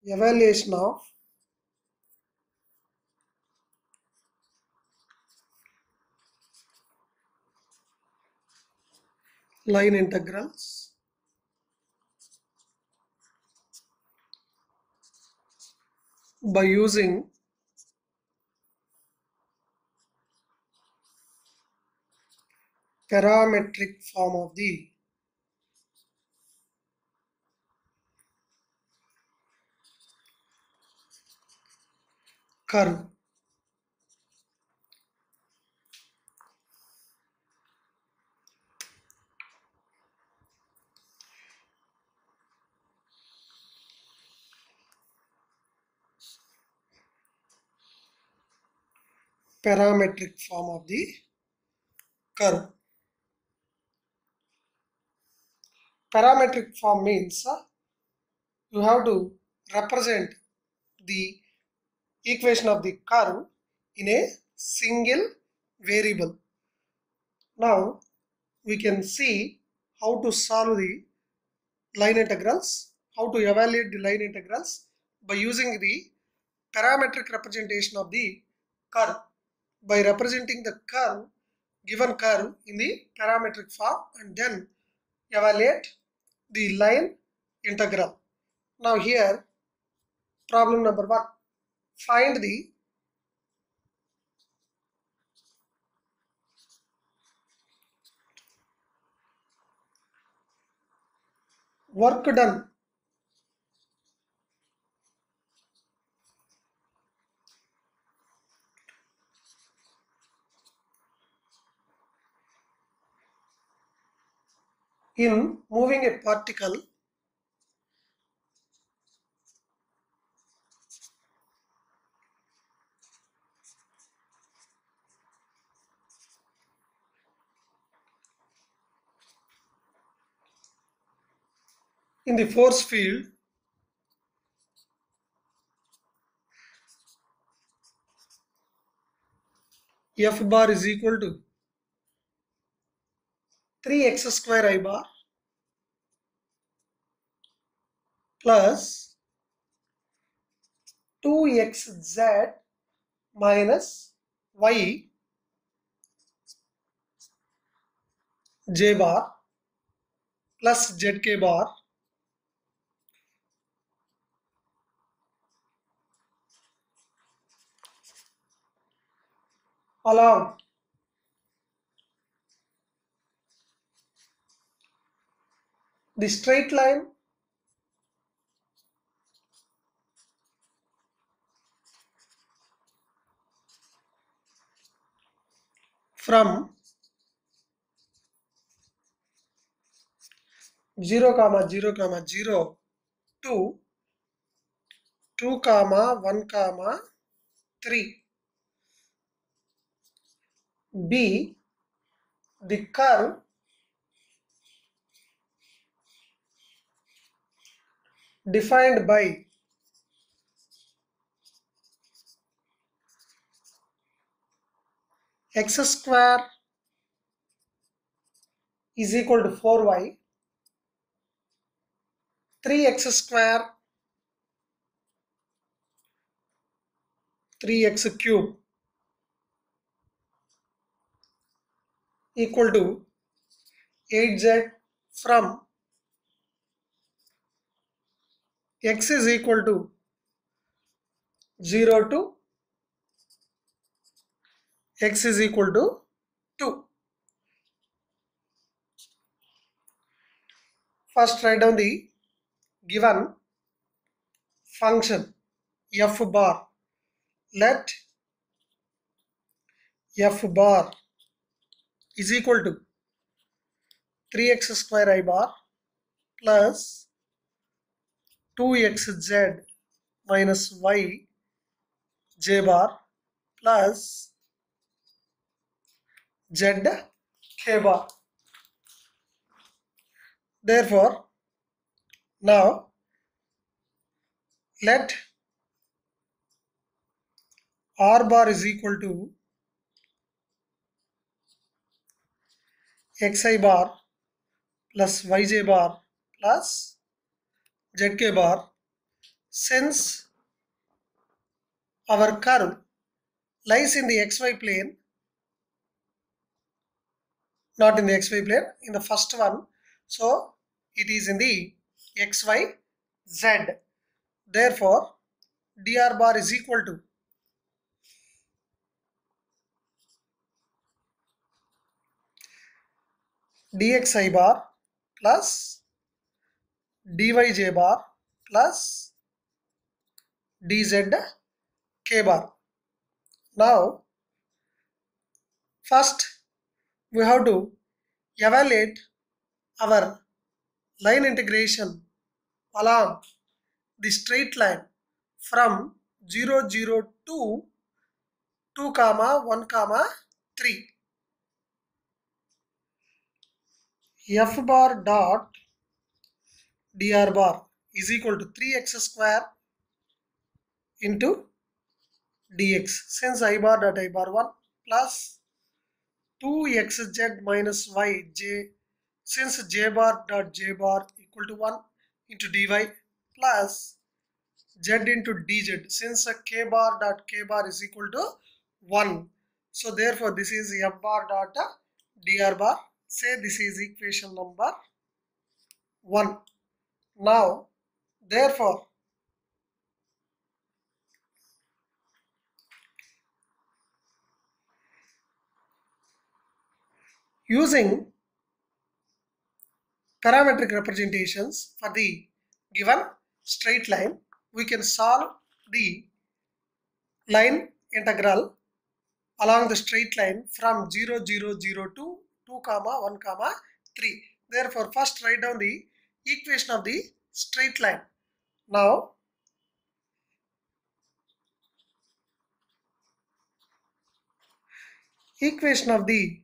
evaluation of line integrals by using parametric form of the curve. Parametric form of the curve. Parametric form means you have to represent the equation of the curve in a single variable. Now we can see how to solve the line integrals, how to evaluate the line integrals by using the parametric representation of the curve, by representing the curve, given curve in the parametric form, and then evaluate the line integral. Now here problem number 1, find the work done in moving a particle in the force field F bar is equal to 3x square I bar plus 2xz minus y j bar plus zk bar along the straight line from 0, 0, 0 to 2, 1, 3. B, the curve defined by x square is equal to 4y, 3x square, 3x cube equal to 8z from x is equal to 0 to x is equal to 2. First write down the given function f bar. Let f bar is equal to 3x square I bar plus 2xz minus y j bar plus z k bar. Therefore, now let r bar is equal to xi bar plus yj bar plus zk bar. since our curve lies in the xy plane, not in the xy plane, in the first one, so it is in the xy z. Therefore, dr bar is equal to dxi bar plus dyj bar plus dz k bar. Now, first we have to evaluate our line integration along the straight line from 0, 0 to 2, 1, 3. F bar dot dr bar is equal to 3x square into dx, since I bar dot I bar 1 plus 2xz minus yj, since j bar dot j bar equal to 1 into dy plus z into dz, since k bar dot k bar is equal to 1. So therefore this is f bar dot dr bar. Say this is equation number 1. Now therefore using parametric representations for the given straight line, we can solve the line integral along the straight line from 0, 0, 0 to 2, 1, 3. Therefore, first write down the equation of the straight line. Now, equation of the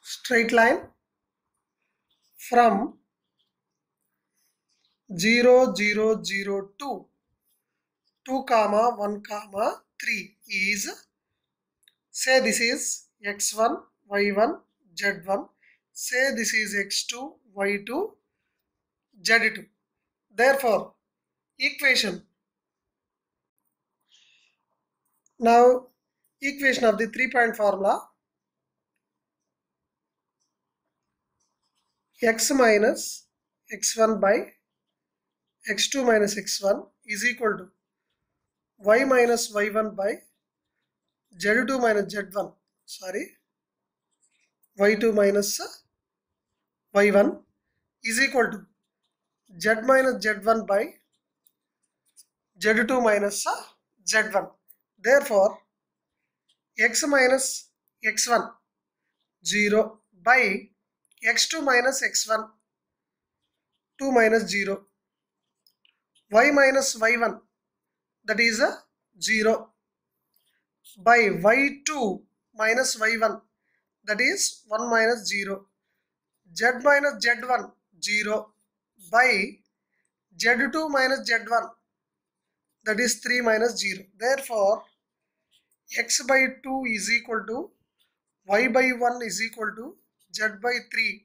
straight line from 0, 0, 0 to 2, 1, 3 is, say this is x1, y1, z1, say this is x2, y2, z2. Therefore, equation, now equation of the 3-point formula, x minus x1 by x2 minus x1 is equal to y minus y1 by z2 minus z1, sorry, y2 minus y1 is equal to z minus z1 by z2 minus z1. Therefore, x minus x1 0 by x2 minus x1 2 minus 0, y minus y1 that is 0 by y2 minus y1 that is 1 minus 0, z minus z1 0 by z2 minus z1 that is 3 minus 0. Therefore, x by 2 is equal to y by 1 is equal to z by 3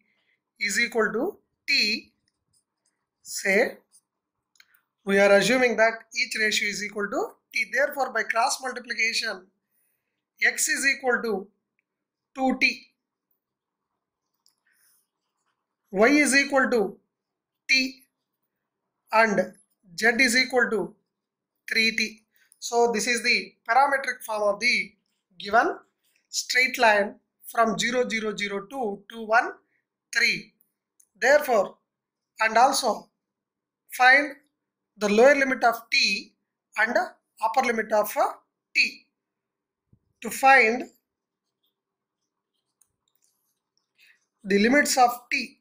is equal to t. Say we are assuming that each ratio is equal to t. Therefore, by cross multiplication, x is equal to 2t, y is equal to t, and z is equal to 3t. So this is the parametric form of the given straight line from 0, 0, 0 to 2, 1, 3. Therefore, and also find the lower limit of t and upper limit of t. To find the limits of t,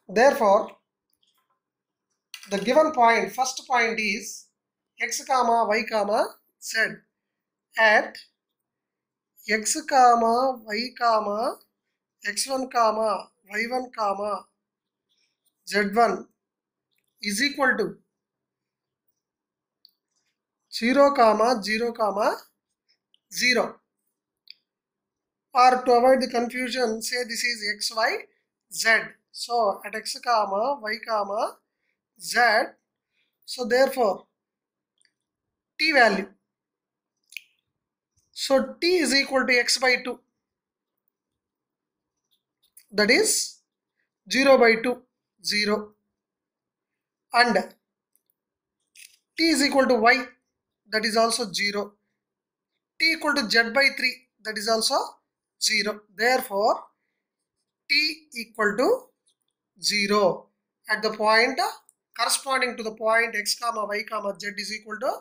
therefore the given point, first point is x comma y comma z. At x comma y comma x1 comma y1 comma z1 is equal to 0 comma 0 comma 0. Or to avoid the confusion, say this is x, y, z. So at x comma y comma z, so therefore t value. So t is equal to x by 2. That is 0 by 2, 0. And t is equal to y. That is also 0. T equal to z by 3. That is also 0. Therefore t equal to 0 at the point corresponding to the point x comma y comma z is equal to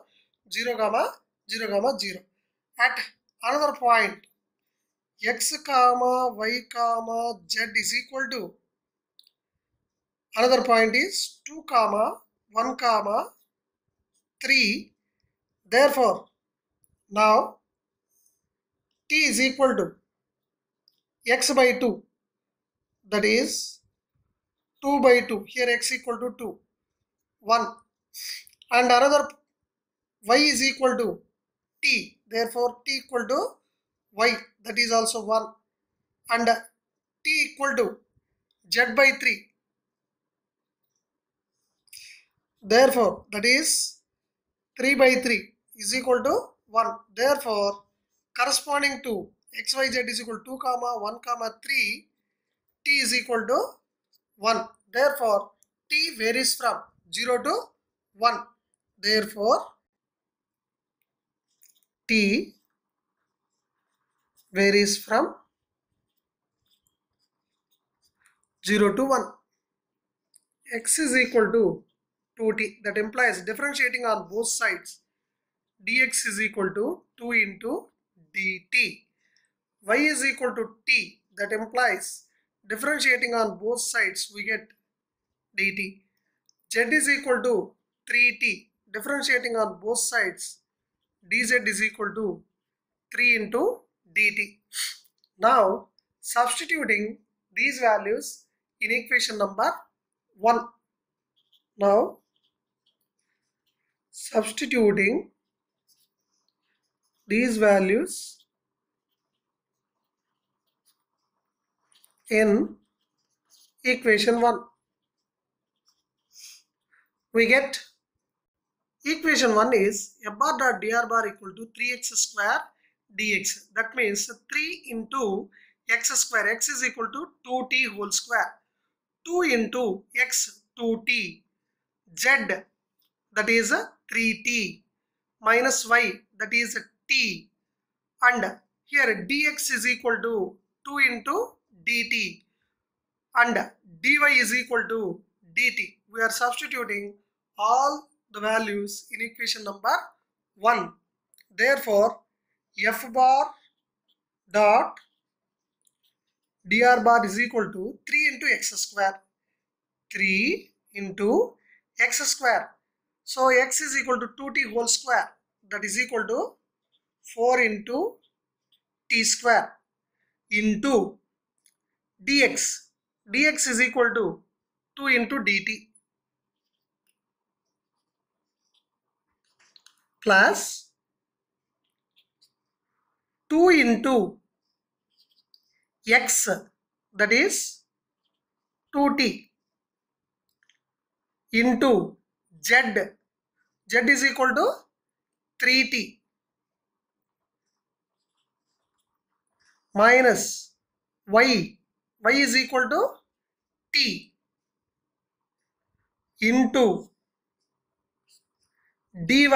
0 comma 0 comma 0. At another point x comma y comma z is equal to another point is 2 comma 1 comma 3. Therefore now t is equal to x by 2, that is 2 by 2. Here x equal to 2, 1. And another y is equal to t. Therefore t equal to y, that is also 1. And t equal to z by 3. Therefore that is 3 by 3 is equal to 1. Therefore corresponding to xyz is equal to 2 comma 1 comma 3, t is equal to 1. Therefore t varies from 0 to 1. Therefore t varies from 0 to 1. X is equal to 2t. That implies differentiating on both sides. Dx is equal to 2 into dt. Y is equal to t. That implies differentiating on both sides we get dt. Z is equal to 3t. Differentiating on both sides dz is equal to 3 into dt. Now substituting these values in equation number 1. Now substituting these values in equation 1, we get equation 1 is f bar dot dr bar equal to 3x square dx. That means 3 into x square. X is equal to 2t whole square. 2 into x 2t. Z, that is 3t, minus y, that is t. And here dx is equal to 2 into dt. And dy is equal to dt. We are substituting all the values in equation number 1. Therefore f bar dot dr bar is equal to 3 into x square. 3 into x square. So x is equal to 2t whole square. That is equal to 4 into t square into dx. Dx is equal to 2 into dt plus 2 into x, that is 2t, into z. Z is equal to 3t minus y. Y is equal to t into dy.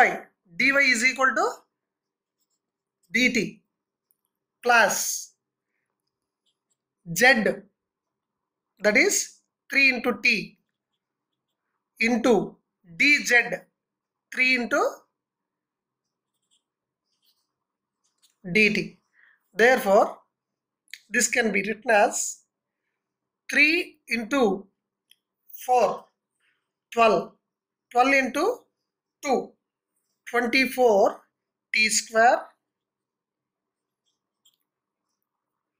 Dy is equal to dt plus z, that is 3 into t into dz, 3 into dt. Therefore this can be written as 3 into 4, 12. 12 into 2, 24 t square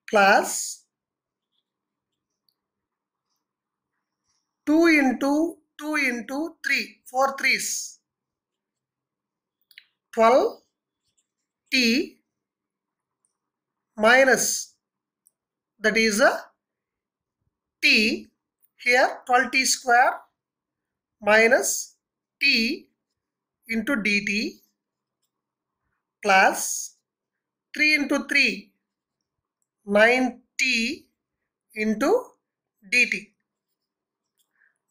plus 2 into 3, 4 threes, 12t minus, that is a t, here 12t square minus t into dt plus 3 into 3, 9t into dt.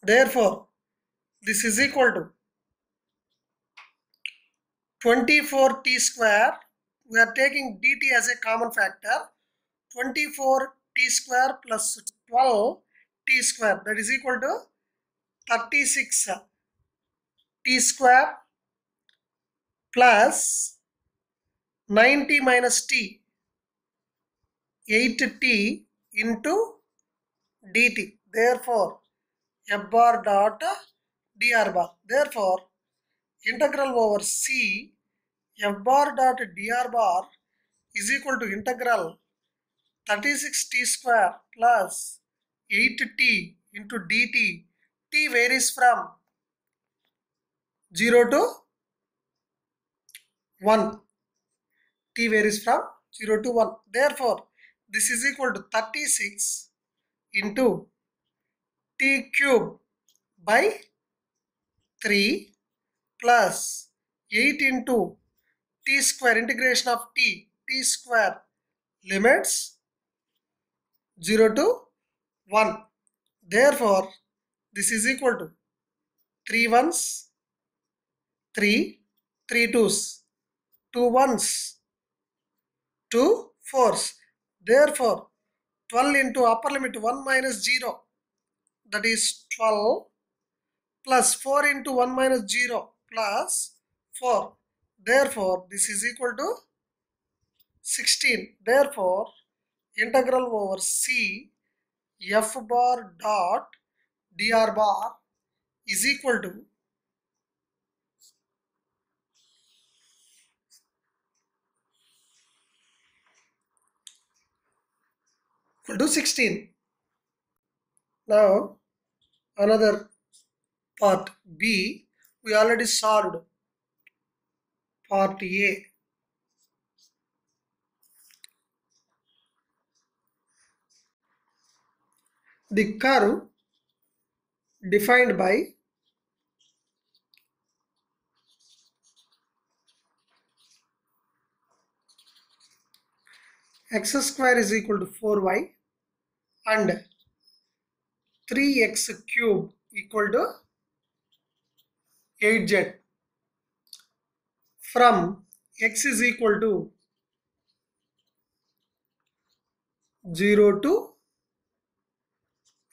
Therefore, this is equal to 24t square. We are taking dt as a common factor. 24t square plus 12t square, that is equal to 36t square plus 90 minus t, 8t into dt. Therefore, f bar dot dr bar. Therefore, integral over c f bar dot dr bar is equal to integral 36t square plus 8t into dt. T varies from 0 to 1. T varies from 0 to 1. Therefore, this is equal to 36 into t cube by 3 plus 8 into t square, integration of t square, limits 0 to 1. Therefore, this is equal to 3 ones, 3, 3 twos, 2 ones, 2 fours. Therefore, 12 into upper limit 1 minus 0, that is 12, plus 4 into 1 minus 0 plus 4. Therefore, this is equal to 16. Therefore, integral over c f bar dot dr bar is equal to 16. Now, another part B, we already solved part A. The curve defined by x square is equal to 4y and 3x cube equal to 8z from x is equal to 0 to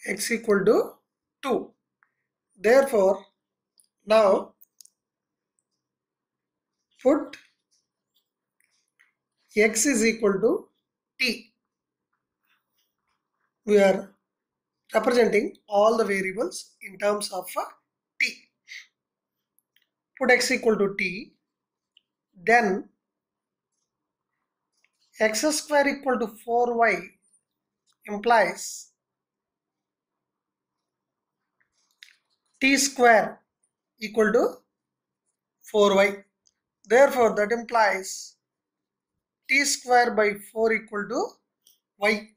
x equal to 2. Therefore, now put x is equal to t. We are representing all the variables in terms of t. Put x equal to t, then x square equal to 4y implies t square equal to 4y. Therefore, that implies t square by 4 equal to y,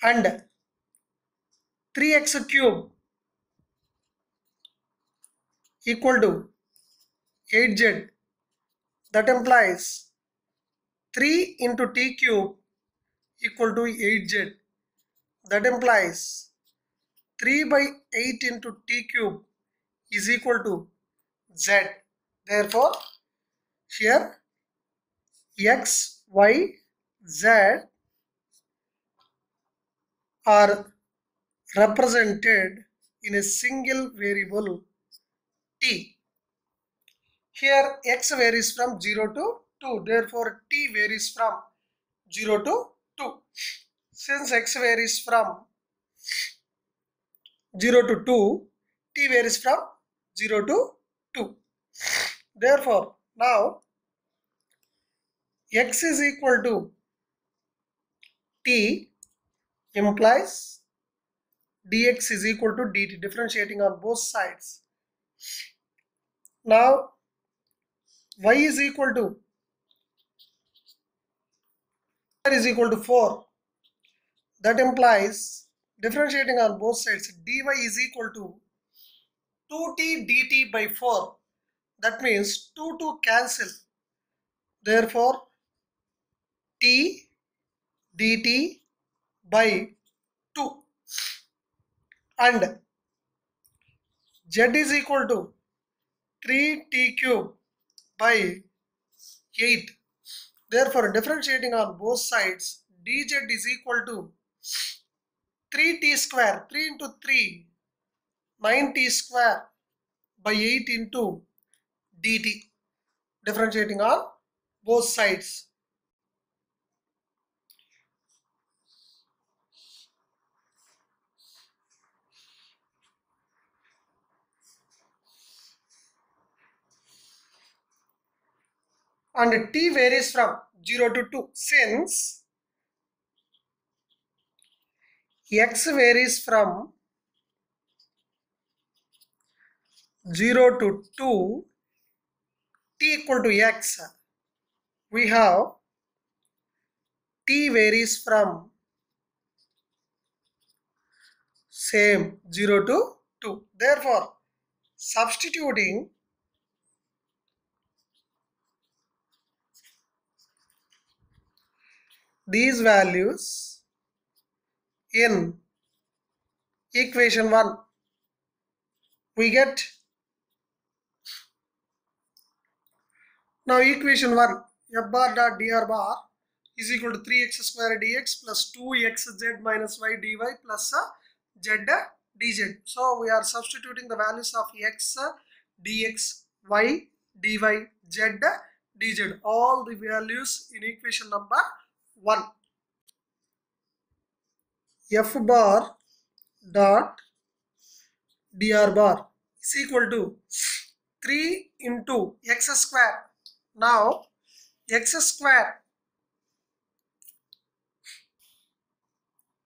and 3x cube equal to 8z. That implies 3 into t cube equal to 8z. That implies 3 by 8 into t cube is equal to z. Therefore, here x, y, z are represented in a single variable t. Here x varies from 0 to 2. Therefore, t varies from 0 to 2. Since x varies from 0 to 2, t varies from 0 to 2. Therefore, now x is equal to t implies dx is equal to dt, differentiating on both sides. Now, y is equal to 4. That implies differentiating on both sides, dy is equal to 2t dt by 4. That means 2 cancel. Therefore, t dt by 2 and z is equal to 3t cube by 8. Therefore, differentiating on both sides, dz is equal to 3t square, 3 into 3, 9t square by 8 into dt. Differentiating on both sides. And t varies from 0 to 2. Since x varies from 0 to 2, t equal to x, we have t varies from same 0 to 2. Therefore, substituting these values in equation 1, we get now equation 1, f bar dot dr bar is equal to 3x square dx plus 2xz minus y dy plus z dz. So we are substituting the values of x, dx, y, dy, z, dz, all the values in equation number 1. F bar dot dr bar is equal to 3 into x square. Now x square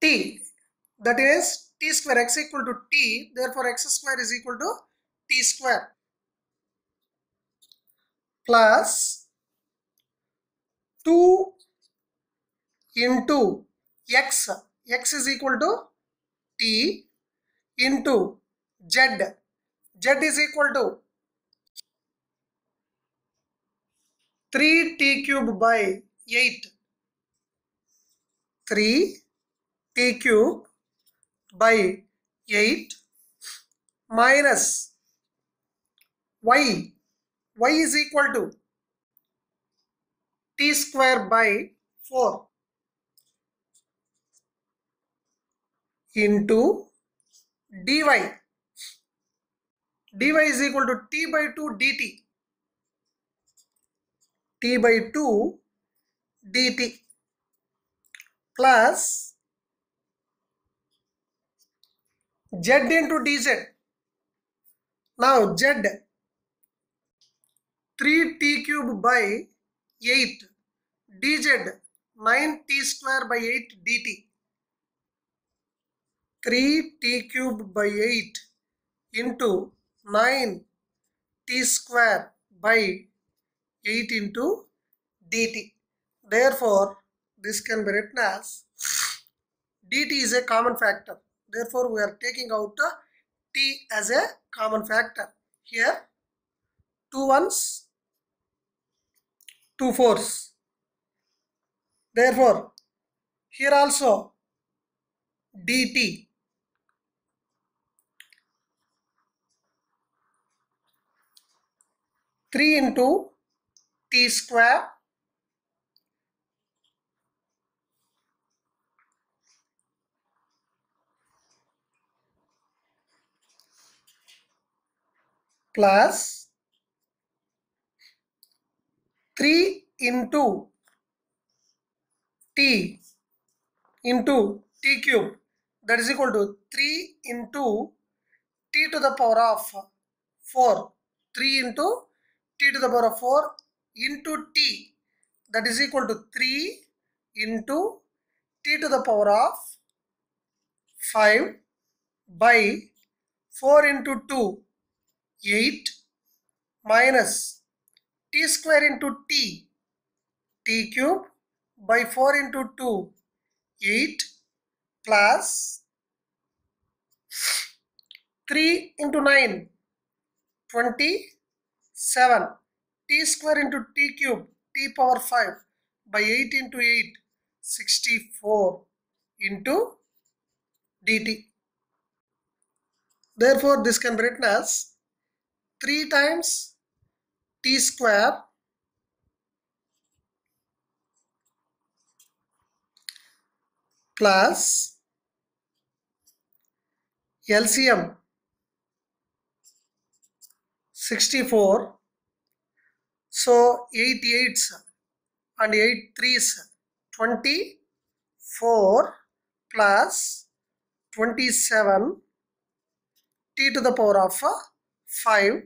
t, that is t square, x equal to t, therefore x square is equal to t square plus 2 into x, x is equal to t into z, z is equal to 3t cube by 8, 3t cube by 8 minus y, y is equal to t square by 4 into dy, dy is equal to t by 2 dt, t by 2 dt plus z into dz. Now z 3t cube by 8 dz 9t square by 8 dt, 3t cube by 8 into 9t square by 8 into dt. Therefore, this can be written as dt is a common factor. Therefore, we are taking out t as a common factor. Here, 2 ones, 2 fours. Therefore, here also dt three into t square plus 3 into t into t cube, that is equal to 3 into t to the power of 4, 3 into t to the power of 4 into t, that is equal to 3 into t to the power of 5 by 4 into 2, 8 minus t square into t, t cube by 4 into 2, 8 plus 3 into 9, 27, t square into t cube, t power 5 by 8 into 8, 64 into dt. Therefore, this can be written as 3 times t square plus LCM 64. So 8 8s and 8 3s 24 plus 27 t to the power of 5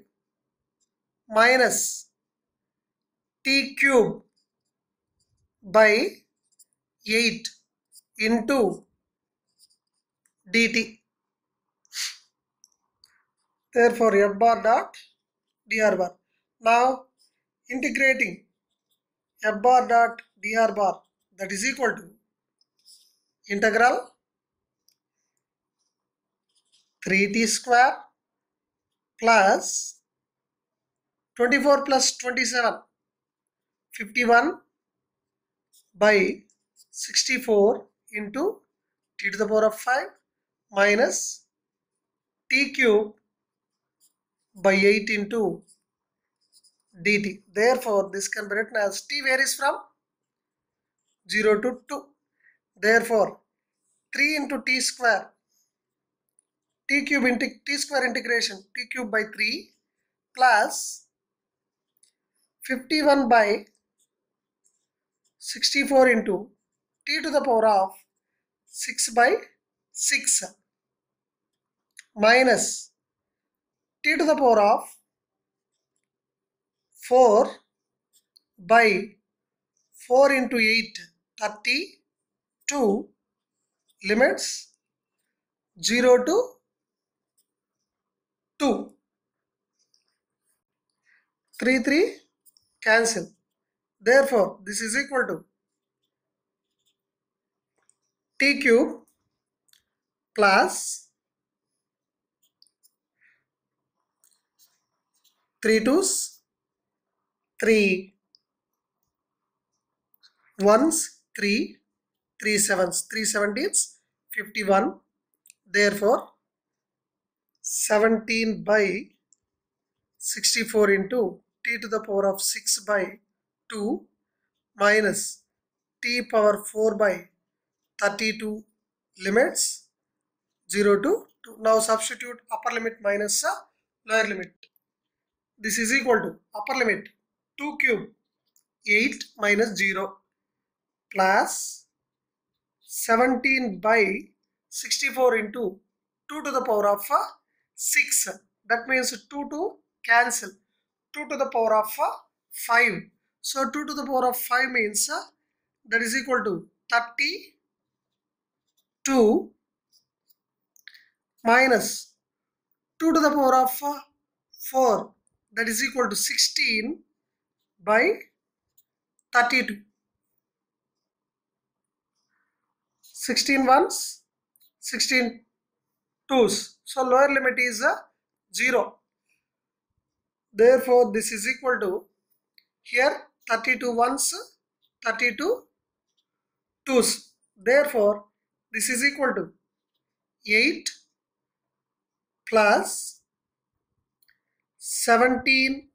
minus t cube by 8 into dt. Therefore, f bar dot dr bar. Now integrating f bar dot dr bar, that is equal to integral 3t square plus 24 plus 27, 51 by 64 into t to the power of 5 minus t cube by 8 into dt. Therefore, this can be written as t varies from 0 to 2. Therefore, 3 into t square, t cube into t square integration, t cube by 3 plus 51 by 64 into t to the power of 6 by 6 minus t to the power of 4 by 4 into 8, 32, limits 0 to 2. 3 3 cancel. Therefore, this is equal to t cube plus 3 2s, 3 1s, 3 3 7s, 3 17s, 51. Therefore, 17 by 64 into t to the power of 6 by 2 minus t power 4 by 32, limits 0 to 2. Now substitute upper limit minus lower limit. This is equal to upper limit 2 cube 8 minus 0 plus 17 by 64 into 2 to the power of 6. That means 2 to cancel. 2 to the power of 5. So 2 to the power of 5 means that is equal to 32 minus 2 to the power of 4, that is equal to 16 by 32. 16 ones, 16 twos. So lower limit is 0. Therefore, this is equal to here 32 ones, 32 twos. Therefore, this is equal to 8 plus 17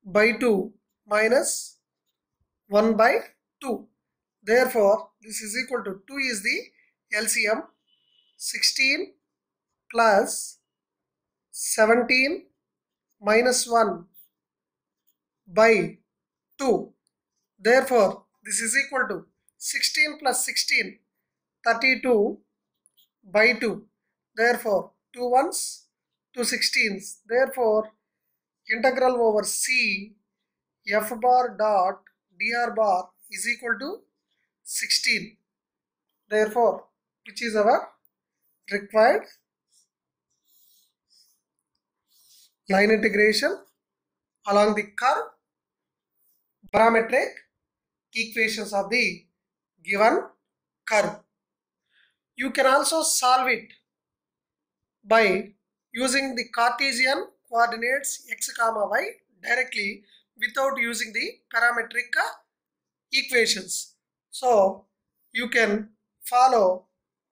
by 2 minus 1 by 2. Therefore, this is equal to 2 is the LCM. 16 plus 17 minus 1 by 2. Therefore, this is equal to 16 plus 16, 32 by 2. Therefore, 2 ones, 2 16s. Therefore, integral over C f bar dot dr bar is equal to 16. Therefore, which is our required line integration along the curve parametric equations of the given curve. You can also solve it by using the Cartesian coordinates x comma y directly without using the parametric equations. So you can follow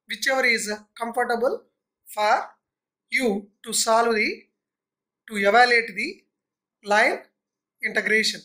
whichever is comfortable for you to solve to evaluate the line integration.